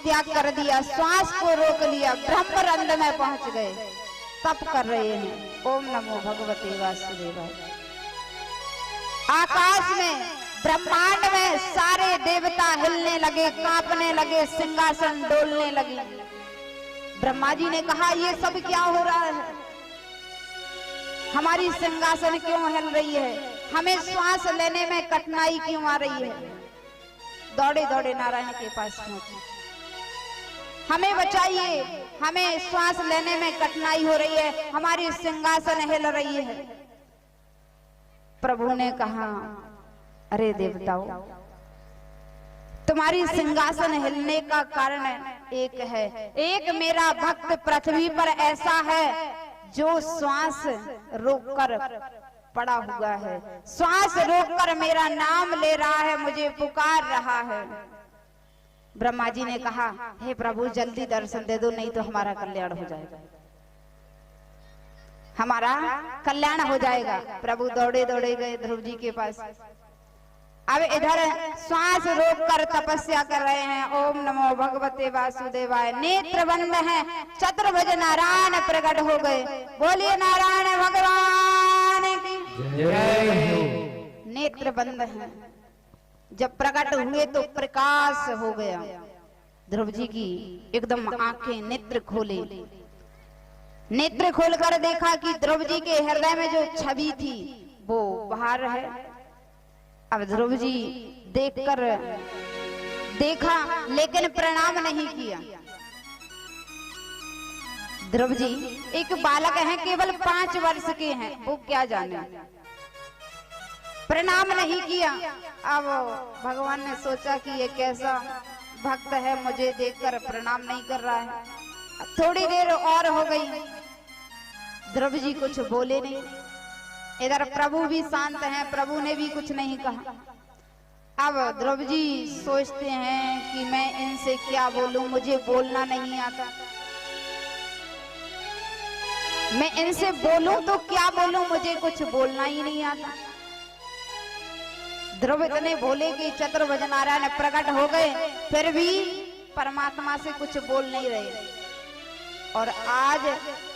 त्याग कर दिया, श्वास को रोक लिया, ब्रह्मरंध्र में पहुंच गए, तप कर रहे हैं। ओम नमो भगवते वासुदेवाय। आकाश में, ब्रह्मांड में सारे देवता हिलने लगे, कांपने लगे, सिंहासन डोलने लगे। ब्रह्मा जी ने कहा, ये सब क्या हो रहा है? हमारी सिंहासन क्यों हिल रही है? हमें श्वास लेने में कठिनाई क्यों आ रही है? दौड़े दौड़े नारायण के पास पहुंचे, हमें बचाइए, हमें श्वास लेने में कठिनाई हो रही है, हमारी सिंहासन हिल रही है। प्रभु ने कहा, अरे देवताओं, तुम्हारी सिंहासन हिलने का कारण एक है। एक मेरा भक्त पृथ्वी पर ऐसा है जो श्वास रोककर पड़ा हुआ है, श्वास रोककर मेरा नाम ले रहा है, मुझे पुकार रहा है। ब्रह्मा जी ने कहा, हे प्रभु जल्दी दर्शन दे दो, नहीं तो हमारा कल्याण हो जाएगा, हमारा कल्याण हो जाएगा। प्रभु दौड़े दौड़े गए ध्रुव जी के पास। अब इधर श्वास रोककर तपस्या कर रहे हैं। ओम नमो भगवते वासुदेवाय। नेत्र बंद है, चतुर्भुज नारायण प्रकट हो गए। बोलिए नारायण भगवान की जय। नेत्र बंद है, जब प्रकट हुए तो प्रकाश हो गया। ध्रुव जी की एकदम आंखें, नेत्र खोले, नेत्र खोलकर देखा कि ध्रुव जी के हृदय में जो छवि थी वो बाहर है। अब ध्रुव जी देखकर देखा लेकिन प्रणाम नहीं किया। ध्रुव जी एक बालक हैं, केवल 5 वर्ष के हैं, वो क्या जाने, प्रणाम नहीं किया। अब भगवान ने सोचा कि ये कैसा भक्त है, मुझे देखकर प्रणाम नहीं कर रहा है। थोड़ी देर और हो गई, ध्रुव जी कुछ बोले नहीं। इधर प्रभु भी शांत हैं, प्रभु ने भी कुछ नहीं कहा। अब ध्रुव जी सोचते हैं कि मैं इनसे क्या बोलूं, मुझे बोलना नहीं आता, मैं इनसे बोलूं तो क्या बोलूं, मुझे कुछ बोलना ही नहीं आता। ध्रुव इतने बोले कि चतुर्भुज नारायण प्रकट हो गए, फिर भी परमात्मा से कुछ बोल नहीं रहे। और आज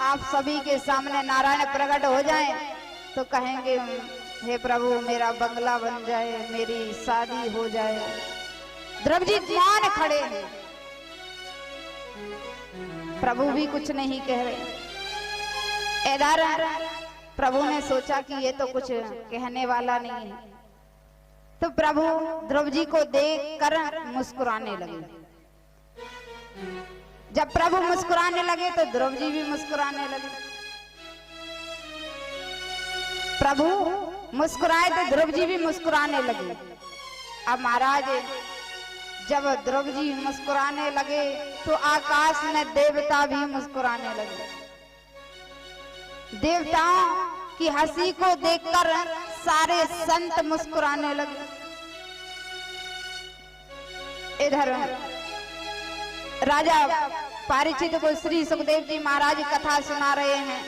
आप सभी के सामने नारायण प्रकट हो जाएं तो कहेंगे, हे प्रभु मेरा बंगला बन जाए, मेरी शादी हो जाए। ध्रुव जी मौन खड़े हैं, प्रभु भी कुछ नहीं कह रहे। इधर प्रभु ने सोचा कि ये तो कुछ कहने वाला नहीं है, तो प्रभु ध्रुव जी को देखकर मुस्कुराने लगे। जब प्रभु मुस्कुराने लगे तो ध्रुव जी भी मुस्कुराने लगे। प्रभु मुस्कुराए तो ध्रुव जी भी मुस्कुराने लगे। अब महाराज जब ध्रुव जी मुस्कुराने लगे तो आकाश में देवता भी मुस्कुराने लगे। देवताओं की हंसी को देखकर सारे संत मुस्कुराने लगे। इधर राजा परीक्षित को श्री सुखदेव जी महाराज कथा सुना रहे हैं।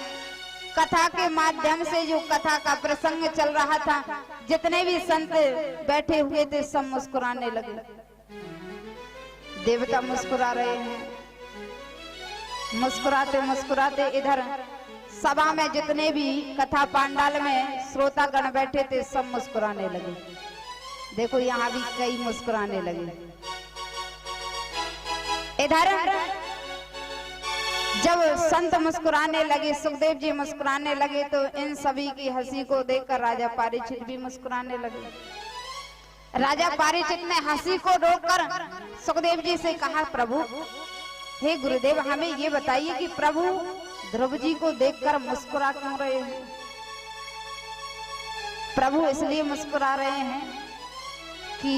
कथा के माध्यम से जो कथा का प्रसंग चल रहा था, जितने भी संत बैठे हुए थे सब मुस्कुराने लगे। देवता मुस्कुरा रहे हैं, मुस्कुराते मुस्कुराते इधर सभा में जितने भी कथा पांडाल में श्रोतागण बैठे थे सब मुस्कुराने लगे। देखो यहाँ भी कई मुस्कुराने लगे। इधर जब संत मुस्कुराने लगे, सुखदेव जी मुस्कुराने लगे, तो इन सभी की हंसी को देखकर राजा परीक्षित भी मुस्कुराने लगे। राजा परीक्षित ने हंसी को रोककर सुखदेव जी से कहा, प्रभु हे गुरुदेव हमें ये बताइए कि प्रभु ध्रुव जी को देखकर मुस्कुरा क्यों रहे हैं? प्रभु इसलिए मुस्कुरा रहे हैं कि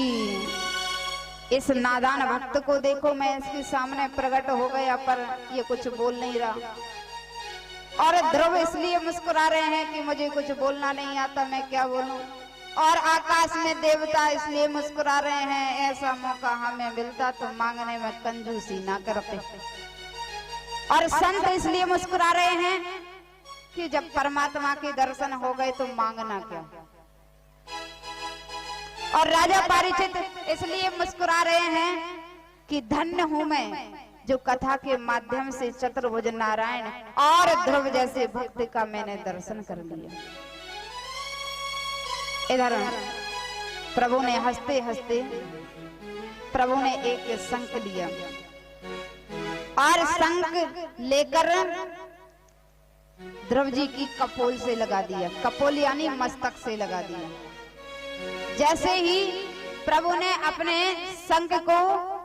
इस नादान भक्त को देखो, मैं इसके सामने प्रकट हो गया पर ये कुछ बोल नहीं रहा। और ध्रुव इसलिए मुस्कुरा रहे हैं कि मुझे कुछ बोलना नहीं आता, मैं क्या बोलूं। और आकाश में देवता इसलिए मुस्कुरा रहे हैं, ऐसा मौका हमें मिलता तो मांगने में कंजूसी ना करते। और संत इसलिए मुस्कुरा रहे हैं कि जब परमात्मा के दर्शन हो गए तो मांगना क्या। और राजा परीक्षित इसलिए मुस्कुरा रहे हैं कि धन्य हूं मैं जो कथा के माध्यम से चतुर्भुज नारायण और ध्रुव जैसे भक्त का मैंने दर्शन कर लिया। इधर प्रभु ने हंसते हंसते प्रभु ने एक शंख लिया और शंख लेकर ध्रुव जी की कपोल से लगा दिया। कपोल यानी मस्तक से लगा दिया। जैसे ही प्रभु ने अपने शंख को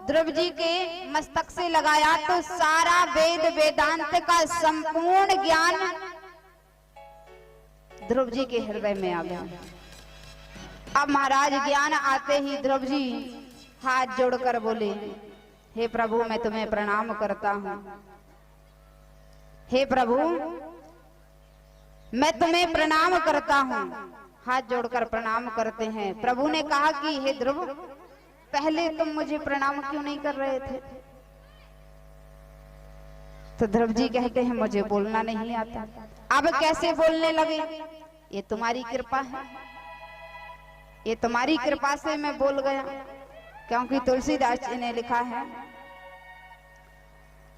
ध्रुव जी के मस्तक से लगाया तो सारा वेद वेदांत का संपूर्ण ज्ञान ध्रुव जी के हृदय में आ गया। अब महाराज ज्ञान आते ही ध्रुव जी हाथ जोड़कर बोले, हे प्रभु मैं तुम्हें प्रणाम करता हूं। हे प्रभु मैं तुम्हें प्रणाम करता हूं। हाथ जोड़कर प्रणाम करते हैं। प्रभु ने कहा कि हे ध्रुव पहले तुम मुझे प्रणाम क्यों नहीं कर रहे थे? तो ध्रुव जी कहते हैं मुझे बोलना नहीं आता। अब कैसे बोलने लगे? ये तुम्हारी कृपा है, ये तुम्हारी कृपा से मैं बोल गया। क्योंकि तुलसीदास जी ने लिखा है,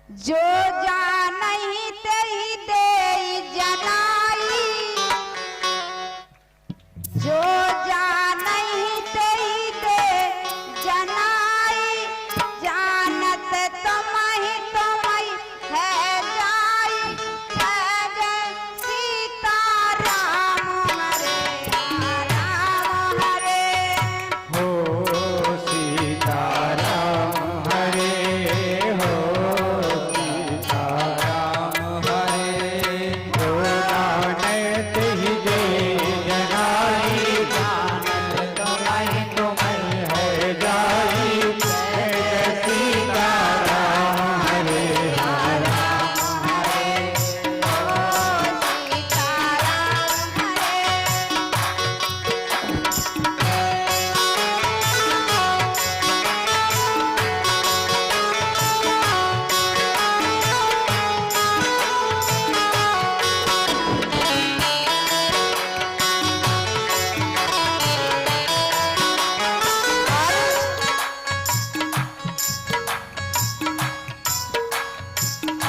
जो जानहि तेहि देहि जनाई, जो जानहि तेहि देहि जनाई, जानत तुमहि तुमहि है जाई, है जय सीता राम हरे राम हरे। हो सीता राम हरे, हो सीता राम हरे, हो जानत ही दे जनाई, जानत तुम्हि तुम्हि है जाई, है सीता राम हरे राम हरे।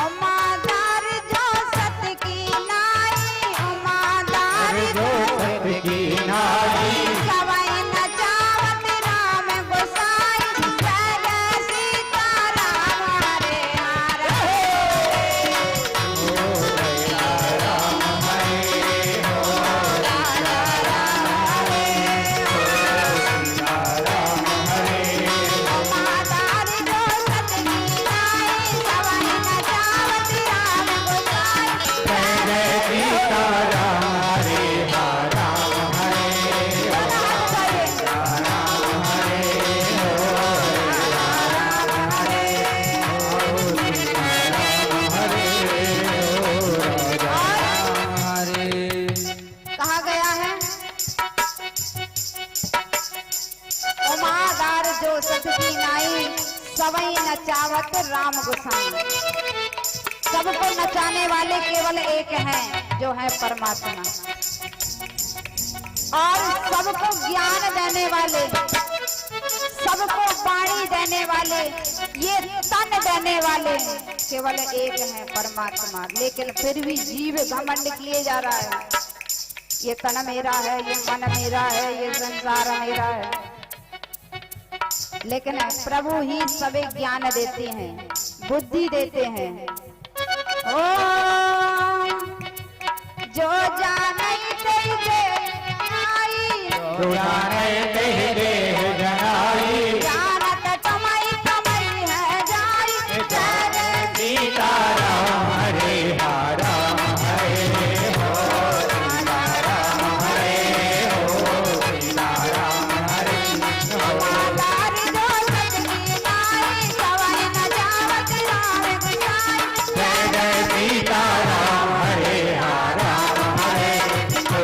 उमादार जो सत की नाई, उमादार जो सत की नाई, सवाई नचावत राम गोसाई, जय जय सीता राम हरे हरे। हो दया राम हरे, हो दया राम हरे, हो दया राम हरे, उमादार जो सत की नाई, सवाई नचावत राम गोसाई, जय जय सीता राम हरे, हा राम हरे, हो दया राम हरे, हो दया राम हरे, हो सीता राम हरे, हो राजा राम हरे। कहा गया है, उमादार जो सत की नाई, सवई नचावत राम गोसाई। सबको नचाने वाले केवल एक हैं, जो है परमात्मा। और सबको ज्ञान देने वाले, सबको वाणी देने वाले, ये तन देने वाले केवल एक है परमात्मा। लेकिन फिर भी जीव घमंड किए जा रहा है, ये तन मेरा है, ये मन मेरा है, ये संसार मेरा है। लेकिन प्रभु ही सभी ज्ञान देते हैं, बुद्धि देते हैं। ओ जो जानहि तेहि देहि जनाई, जो जानत ही देहि जनाई, जानत तुमहि तुमहि है जाई, जय जय सीता राम हरे, हा राम हरे, हो सीता राम हरे, हो सीता राम हरे, हो उमादार जो सत की नाई, सवई नचावत राम गोसाई, जय जय सीता राम हरे, हा राम हरे, हो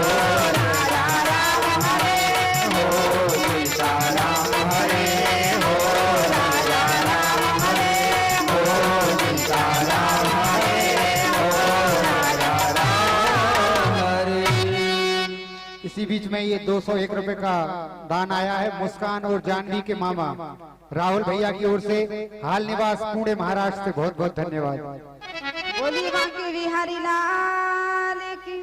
राम हरे हो सीता इसी बीच में ये 201 रुपए का दान आया है मुस्कान और जानवी के मामा राहुल भैया की ओर से, हाल निवास पुणे महाराष्ट्र से। बहुत बहुत धन्यवाद। बोली बांके बिहारी लाल की।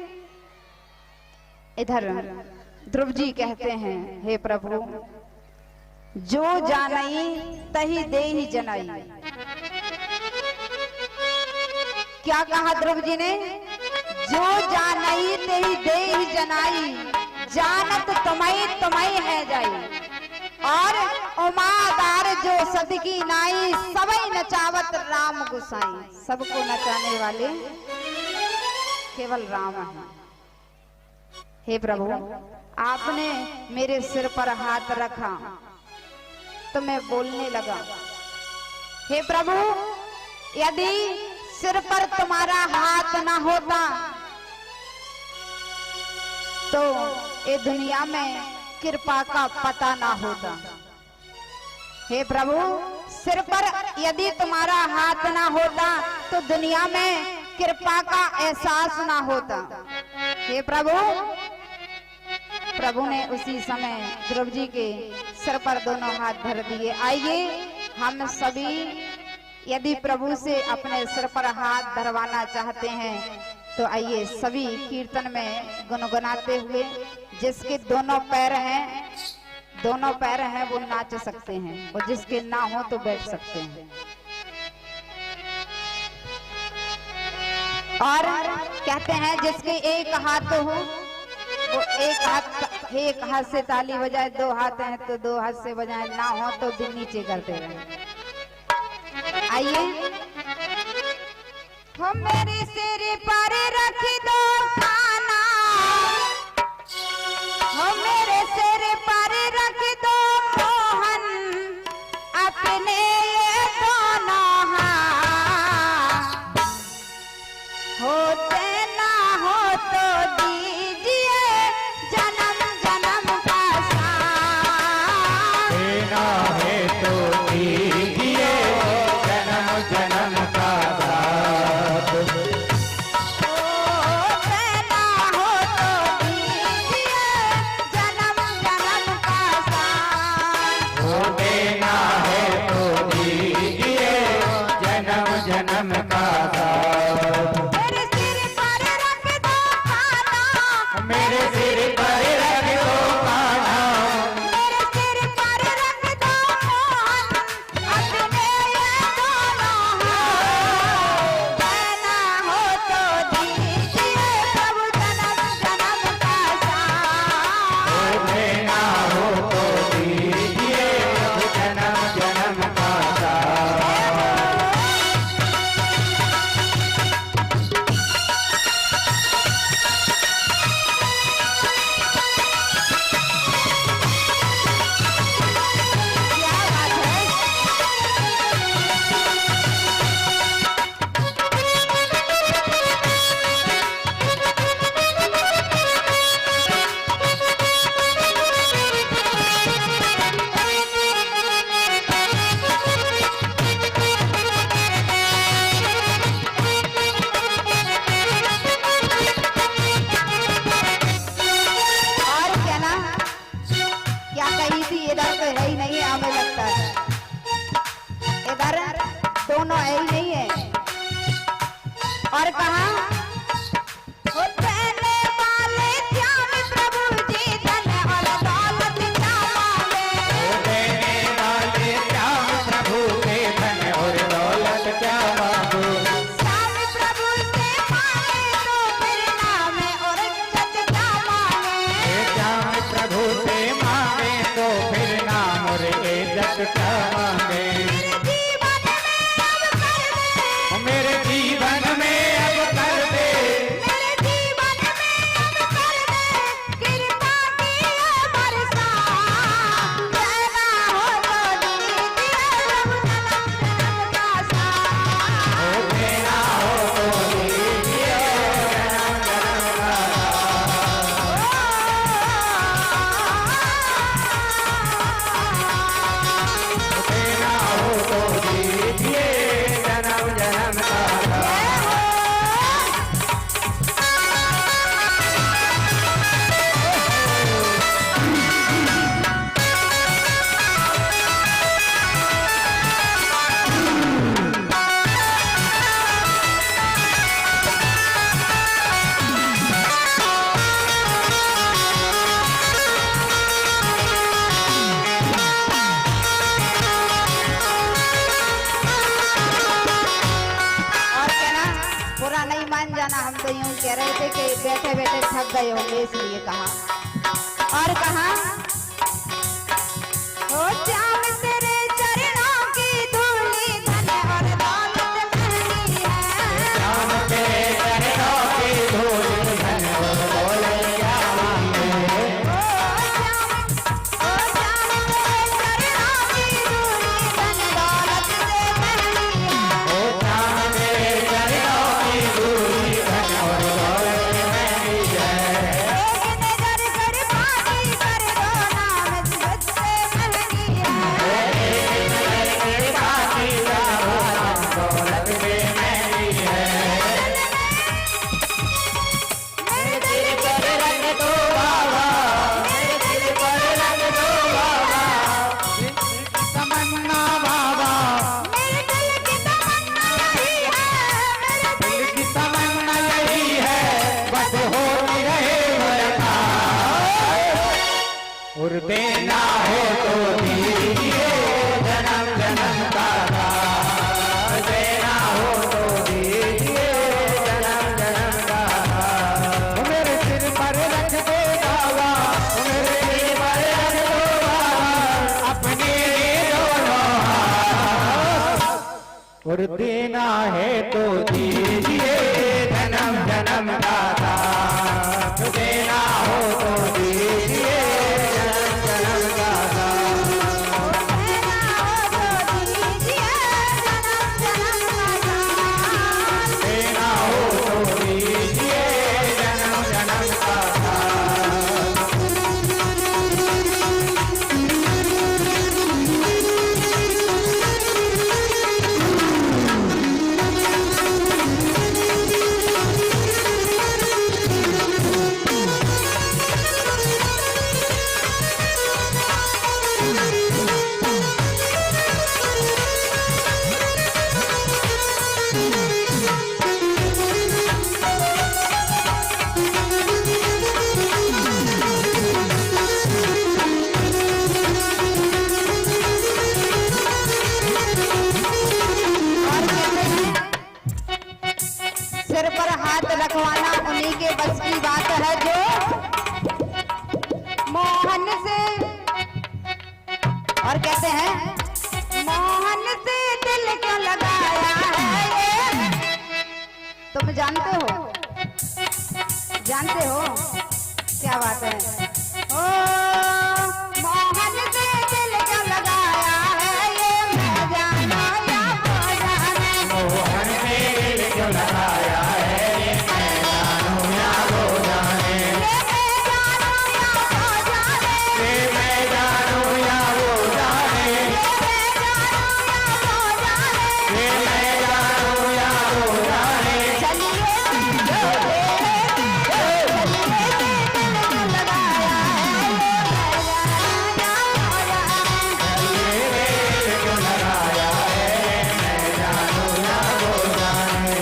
इधर ध्रुव जी कहते हैं, हे प्रभु जो जानई तही दे ही जनाई। क्या कहा ध्रुव जी ने? जो जानई तही दे ही जनाई, जानत तुम्हें तुम्हें है जाई। और उमादार जो सदकी नाई, सबई नचावत राम गुसाई। सबको नचाने वाले केवल राम हैं। हे प्रभु आपने मेरे सिर पर हाथ रखा तो मैं बोलने लगा। हे प्रभु यदि सिर पर तुम्हारा हाथ ना होता तो ये दुनिया में कृपा का पता ना होता। हे प्रभु सिर पर यदि तुम्हारा हाथ ना होता तो दुनिया में कृपा का एहसास ना होता। हे प्रभु, प्रभु ने उसी समय ध्रुव जी के सिर पर दोनों हाथ धर दिए। आइए हम सभी यदि प्रभु से अपने सिर पर हाथ धरवाना चाहते हैं तो आइए सभी कीर्तन में गुनगुनाते हुए, जिसके दोनों पैर हैं वो नाच सकते हैं और जिसके ना हो तो बैठ सकते हैं। और कहते हैं जिसके एक हाथ हो वो एक हाथ से ताली बजाए, दो हाथ हैं तो दो हाथ से बजाए, ना हो तो दिन नीचे करते रहे। आइए हो मेरे सिर पर रख दो खाना, हो मेरे सिर पर रख दो मोहन, अपने ये दोनों हाथ, होते ना हो तो दीजिए जन्म जन्म का साथ। देना है तो दीजिए जन्म जन्म का साथ। देना हो तो दीजिए जन्म जन्म का साथ। वो देना है तो दीजिए जन्म जन्म का साथ। मेरे सिर पर रख दो खाना, मेरे सिर पर रख दो खाना, मेरे सिर पर रख दो मोहन, अपने ये दोनों हाथ। देना हो तो दीजिए प्रभु जन्म जन्म का साथ। वो देना हो तो दीजिए जन्म जन्म का साथ। क्या बात है? और क्या ना क्या कही थी, इधर तो है ही नहीं है, हमें लगता है इधर दोनों है ही नहीं है। और कहा वो देने वाले श्याम प्रभु जी धन और दौलत क्या मांगे। देने वाले श्याम प्रभु के धन और दौलत क्या मांगो। श्याम प्रभु से मांगे तो फिर नाम और इज्जत क्या मांगे। श्याम प्रभु से मांगे तो फिर नाम और इज्जत क्या मांगे। मेरे जीवन में अब कर कह रहे थे कि बैठे बैठे थक गए होंगे इसलिए कहा। और कहा ओ श्याम तेरे चरणों की धूली धन और दौलत महंगी है। श्याम तेरे चरणों की धूली धन और दौलत क्या मांगे। ओ श्याम तेरे चरणों की धूली धन दौलत से महंगी है। ओ श्याम तेरे चरणों की धूली धन और दौलत महंगी है। एक नजर कर पानी कर दो नाम तुझसे महंगी है। एक नजर के बाकी का दौलत से महंगी है। मेरे दिल पर रंग दो बाबा, मेरे दिल पर रंग दो बाबा, तमन्ना बाबा, मेरे दिल की तमन्ना यही है। मेरे दिल की तमन्ना यही है, बस होती रहे मुलाकात। और देना हो तो दीजिए जन्म जन्म का साथ। देना हो तो दीजिए जन्म जन्म का साथ। मेरे सिर पर रख दे बाबा, मेरे सिर पर रख दो बाबा, अपने दोनों हाथ। और देना है तो दीजिए जन्म जन्म का साथ। देना हो तो दीजिए जन्म जन्म का साथ। कहना हो तो दीजिए जन्म जन्म का साथ। देना हो तो दीजिए जन्म जन्म का साथ। और कहते हैं सिर पर हाथ रखवाना उन्हीं के बस की बात है जो मोहन से। और कहते हैं मोहन से दिल क्यों लगाया है ये। तुम जानते हो, जानते हो क्या बात है। ओ मोहन से दिल क्यों लगाया है ये मैं जाना या वो जाने। मोहन ने दिल क्यों लगाया है ये मैं जानूं या वो जाने। ये मैं जानो या वो जाने। ये मैं जानूं या वो जाने। ये मैं जानो या वो जाने। ये मैं जानूं या वो जाने। चलिए चलिए दिल क्यों लगाया है ये मैं जाना या वो जाने। ये दिल क्यों लगाया है मैं जानूं या वो जाने।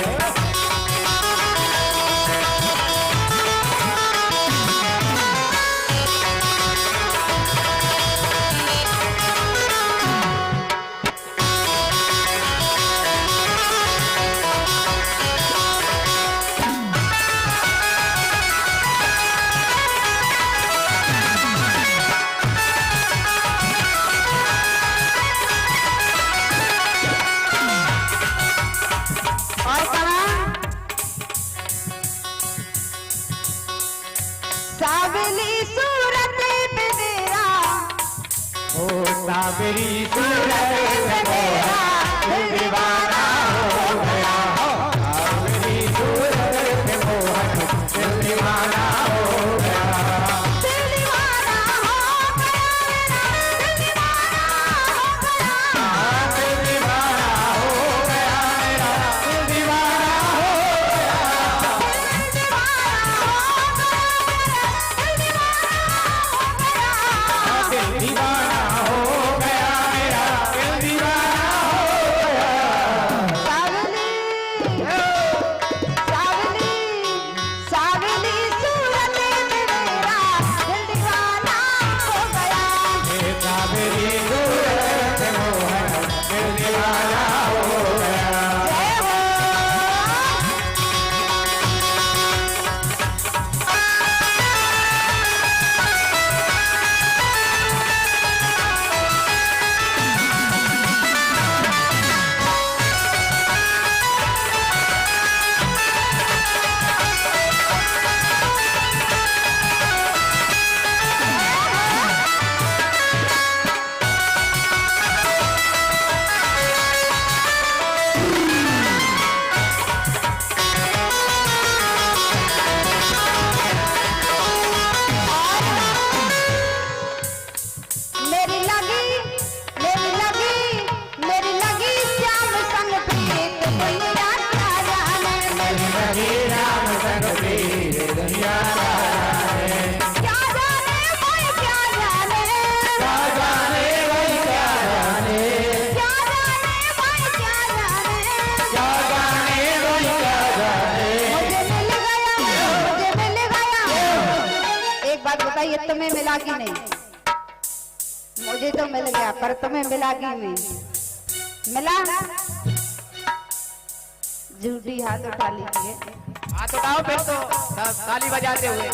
और कहा सावली सूरत पे तेरा ओ साबरी सूरत पे तेरा दिल दीवाना हो गया। साबरी सूरत पे मोहन दिल दीवाना हो गया। दिल दीवाना हो गया मेरा दिल दीवाना हो गया। दिल दीवाना हो गया, दिल दीवाना हो गया। दिल दीवाना हो गया मेरा दिल दीवाना हो गया। दिल दीवाना हो गया मेरा बताइए तुम्हें मिला कि नहीं? मुझे तो मिल गया, पर तुम्हें मिला कि नहीं? मिला? झूठी हाथ उठा लीजिए। हाथ उठाओ फिर तो ताली बजाते हुए।